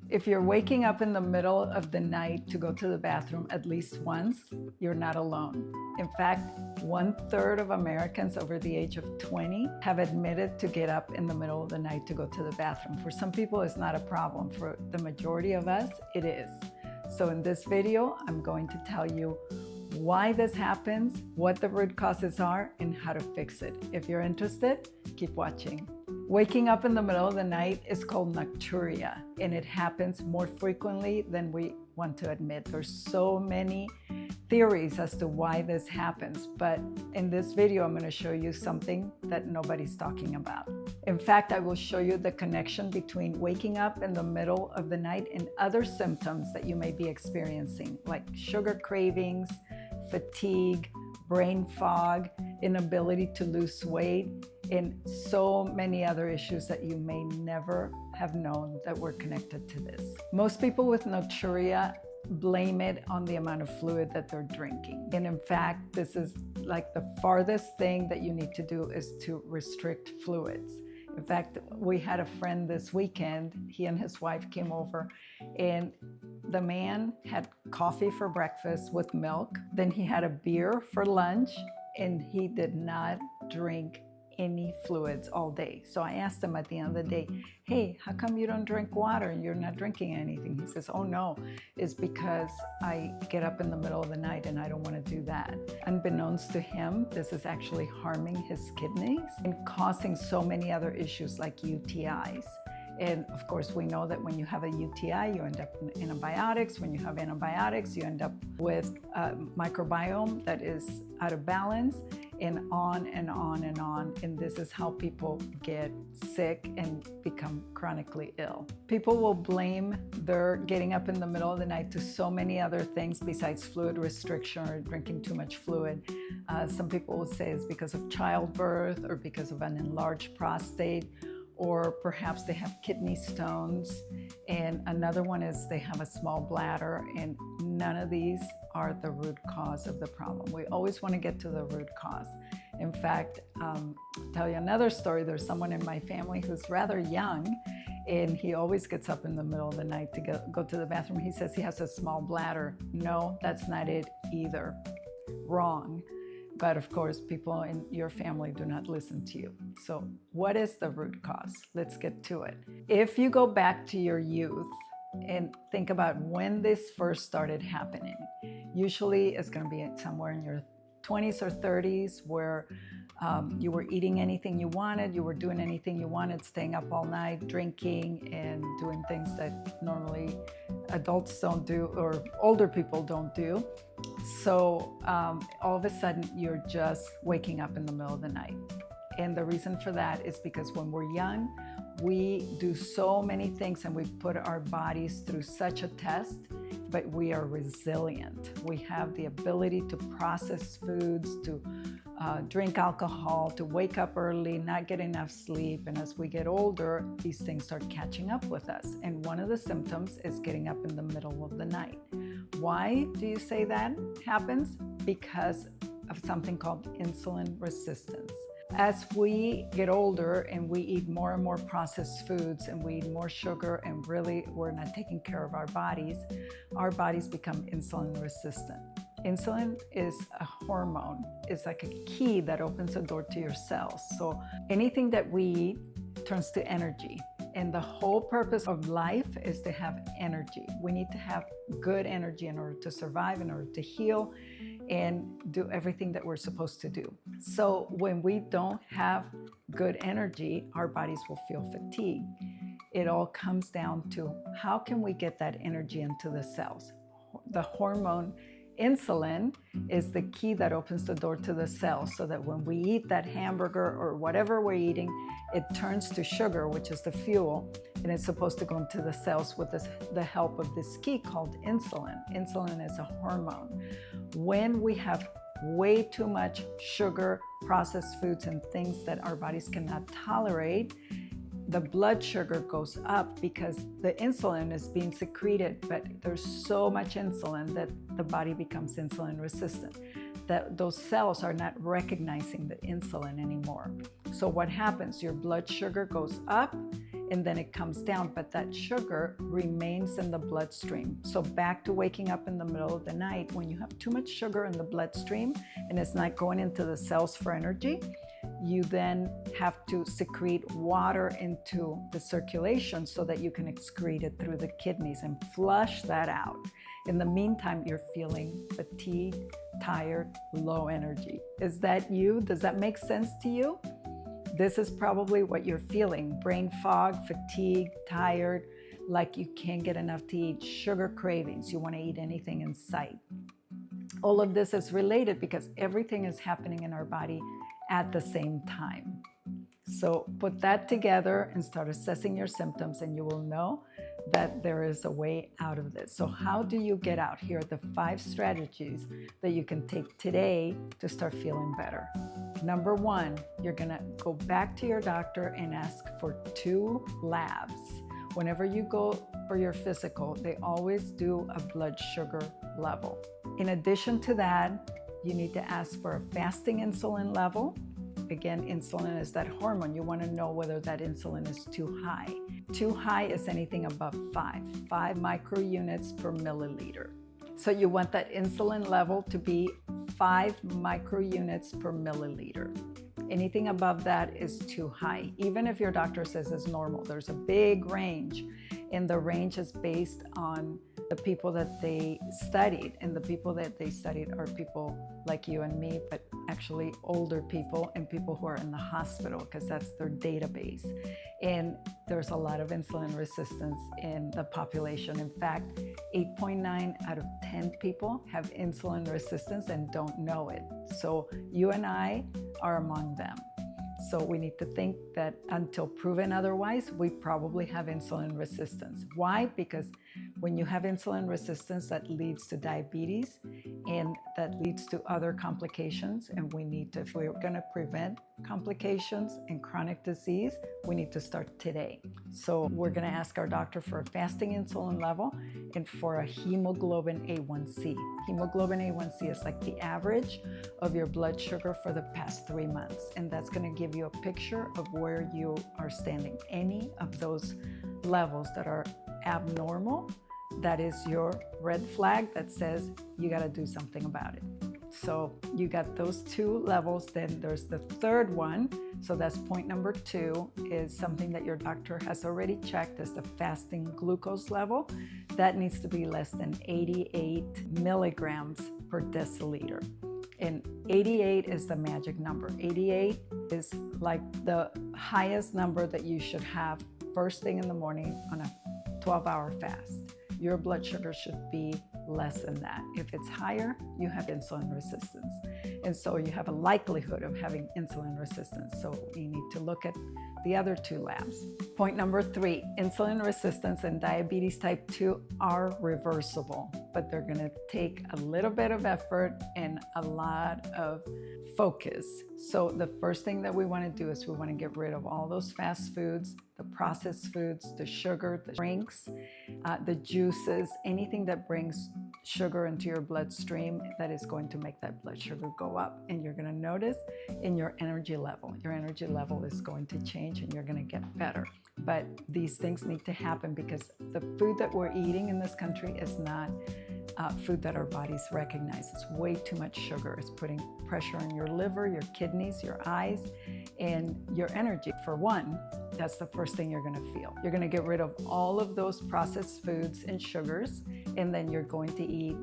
If you're waking up in the middle of the night to go to the bathroom at least once, you're not alone. In fact, 1/3 of Americans over the age of 20 have admitted to get up in the middle of the night to go to the bathroom. For some people, it's not a problem. For the majority of us, it is. So in this video, I'm going to tell you why this happens, what the root causes are, and how to fix it. If you're interested, keep watching. Waking up in the middle of the night is called nocturia, and it happens more frequently than we want to admit. There's so many theories as to why this happens, but in this video, I'm going to show you something that nobody's talking about. In fact, I will show you the connection between waking up in the middle of the night and other symptoms that you may be experiencing, like sugar cravings, fatigue, brain fog, inability to lose weight, and so many other issues that you may never have known that were connected to this. Most people with nocturia blame it on the amount of fluid that they're drinking. And in fact, this is like the farthest thing that you need to do is to restrict fluids. In fact, we had a friend this weekend, he and his wife came over, and the man had coffee for breakfast with milk, then he had a beer for lunch, and he did not drink any fluids all day. So I asked him at the end of the day, hey, how come you don't drink water and you're not drinking anything? He says, oh no, it's because I get up in the middle of the night and I don't want to do that. Unbeknownst to him, this is actually harming his kidneys and causing so many other issues like UTIs. And of course, we know that when you have a UTI, you end up in antibiotics. When you have antibiotics, you end up with a microbiome that is out of balance, and on and on and on. And this is how people get sick and become chronically ill. People will blame their getting up in the middle of the night to so many other things besides fluid restriction or drinking too much fluid. Some people will say it's because of childbirth or because of an enlarged prostate, or perhaps they have kidney stones, and another one is they have a small bladder, and none of these are the root cause of the problem. We always want to get to the root cause. In fact, I'll tell you another story. There's someone in my family who's rather young, and he always gets up in the middle of the night to go to the bathroom. He says he has a small bladder. No, that's not it either. Wrong. But of course, people in your family do not listen to you. So what is the root cause? Let's get to it. If you go back to your youth and think about when this first started happening, usually it's going to be somewhere in your 20s or 30s where you were eating anything you wanted, you were doing anything you wanted, staying up all night, drinking, and doing things that normally adults don't do or older people don't do. So all of a sudden, you're just waking up in the middle of the night. And the reason for that is because when we're young, we do so many things and we put our bodies through such a test, but we are resilient. We have the ability to process foods, to drink alcohol, to wake up early, not get enough sleep. And as we get older, these things start catching up with us. And one of the symptoms is getting up in the middle of the night. Why do you say that happens? Because of something called insulin resistance. As we get older and we eat more and more processed foods and we eat more sugar and really we're not taking care of our bodies become insulin resistant. Insulin is a hormone. It's like a key that opens the door to your cells. So anything that we eat turns to energy. And the whole purpose of life is to have energy. We need to have good energy in order to survive, in order to heal, and do everything that we're supposed to do. So when we don't have good energy, our bodies will feel fatigue. It all comes down to how can we get that energy into the cells? The hormone insulin is the key that opens the door to the cells so that when we eat that hamburger or whatever we're eating, it turns to sugar, which is the fuel, and it's supposed to go into the cells with the help of this key called insulin. Insulin is a hormone. When we have way too much sugar, processed foods, and things that our bodies cannot tolerate, the blood sugar goes up because the insulin is being secreted, but there's so much insulin that the body becomes insulin resistant. That those cells are not recognizing the insulin anymore. So what happens? Your blood sugar goes up and then it comes down, but that sugar remains in the bloodstream. So back to waking up in the middle of the night, when you have too much sugar in the bloodstream and it's not going into the cells for energy, you then have to secrete water into the circulation so that you can excrete it through the kidneys and flush that out. In the meantime, you're feeling fatigued, tired, low energy. Is that you? Does that make sense to you? This is probably what you're feeling: brain fog, fatigue, tired, like you can't get enough to eat, sugar cravings, you want to eat anything in sight. All of this is related because everything is happening in our body at the same time. So put that together and start assessing your symptoms, and you will know that there is a way out of this. So how do you get out? Here are the 5 strategies that you can take today to start feeling better. Number 1, you're gonna go back to your doctor and ask for 2 labs. Whenever you go for your physical, they always do a blood sugar level. In addition to that, you need to ask for a fasting insulin level. Again, insulin is that hormone. You want to know whether that insulin is too high. Too high is anything above 5 microunits per milliliter. So you want that insulin level to be 5 microunits per milliliter. Anything above that is too high. Even if your doctor says it's normal, there's a big range, and the range is based on the people that they studied, and the people that they studied are people like you and me, but actually older people and people who are in the hospital, because that's their database. And there's a lot of insulin resistance in the population. In fact, 8.9 out of 10 people have insulin resistance and don't know it. So you and I are among them. So we need to think that until proven otherwise, we probably have insulin resistance. Why? Because when you have insulin resistance, that leads to diabetes, and that leads to other complications. And we need to, if we're going to prevent complications and chronic disease, we need to start today. So we're going to ask our doctor for a fasting insulin level and for a hemoglobin A1C. Hemoglobin A1C is like the average of your blood sugar for the past 3 months. And that's going to give you a picture of where you are standing. Any of those levels that are abnormal, that is your red flag that says you got to do something about it. So you got those 2 levels. Then there's the 3rd one. So that's point number 2, is something that your doctor has already checked, is the fasting glucose level. That needs to be less than 88 milligrams per deciliter. And 88 is the magic number. 88 is like the highest number that you should have first thing in the morning on a 12-hour fast. Your blood sugar should be less than that. If it's higher, you have insulin resistance. And so you have a likelihood of having insulin resistance. So you need to look at the other 2 labs. Point number 3, insulin resistance and diabetes type 2 are reversible, but they're going to take a little bit of effort and a lot of focus. So the first thing that we want to do is we want to get rid of all those fast foods, the processed foods, the sugar, the drinks, the juices, anything that brings sugar into your bloodstream that is going to make that blood sugar go up. And you're going to notice in your energy level is going to change and you're going to get better. But these things need to happen because the food that we're eating in this country is not food that our bodies recognize. It's way too much sugar. It's putting pressure on your liver, your kidneys, your eyes, and your energy. For one, that's the first thing you're going to feel. You're going to get rid of all of those processed foods and sugars, and then you're going to eat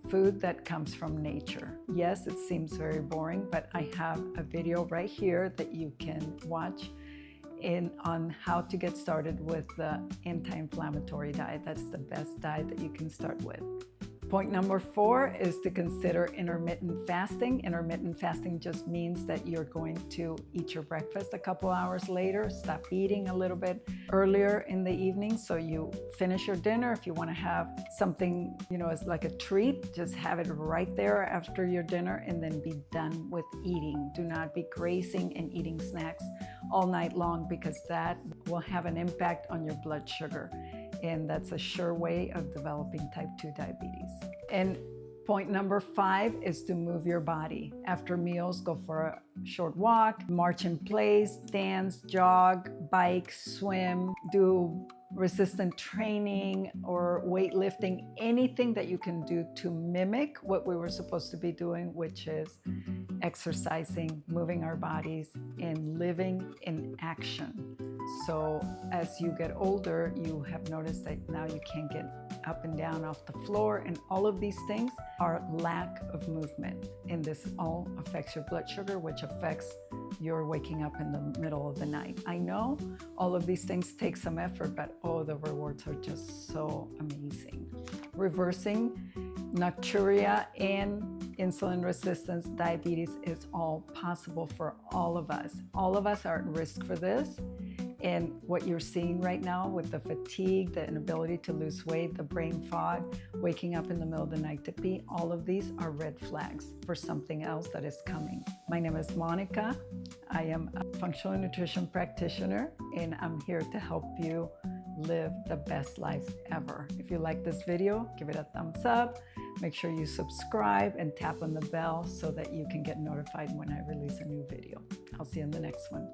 food that comes from nature. Yes, it seems very boring, but I have a video right here that you can watch on how to get started with the anti-inflammatory diet. That's the best diet that you can start with. Point number 4 is to consider intermittent fasting. Intermittent fasting just means that you're going to eat your breakfast a couple hours later, stop eating a little bit earlier in the evening. So you finish your dinner. If you want to have something, as like a treat, just have it right there after your dinner and then be done with eating. Do not be grazing and eating snacks all night long because that will have an impact on your blood sugar. And that's a sure way of developing type 2 diabetes. And Point number 5 is to move your body. After meals, go for a short walk, march in place, dance, jog, bike, swim, do resistant training or weightlifting, anything that you can do to mimic what we were supposed to be doing, which is exercising, moving our bodies, and living in action. So as you get older, you have noticed that now you can't get up and down off the floor, and all of these things are lack of movement. And this all affects your blood sugar, which affects your waking up in the middle of the night. I know all of these things take some effort, but oh, the rewards are just so amazing. Reversing nocturia and insulin resistance, diabetes is all possible for all of us. All of us are at risk for this. And what you're seeing right now with the fatigue, the inability to lose weight, the brain fog, waking up in the middle of the night to pee, all of these are red flags for something else that is coming. My name is Monica. I am a functional nutrition practitioner, and I'm here to help you live the best life ever. If you like this video, give it a thumbs up. Make sure you subscribe and tap on the bell so that you can get notified when I release a new video. I'll see you in the next one.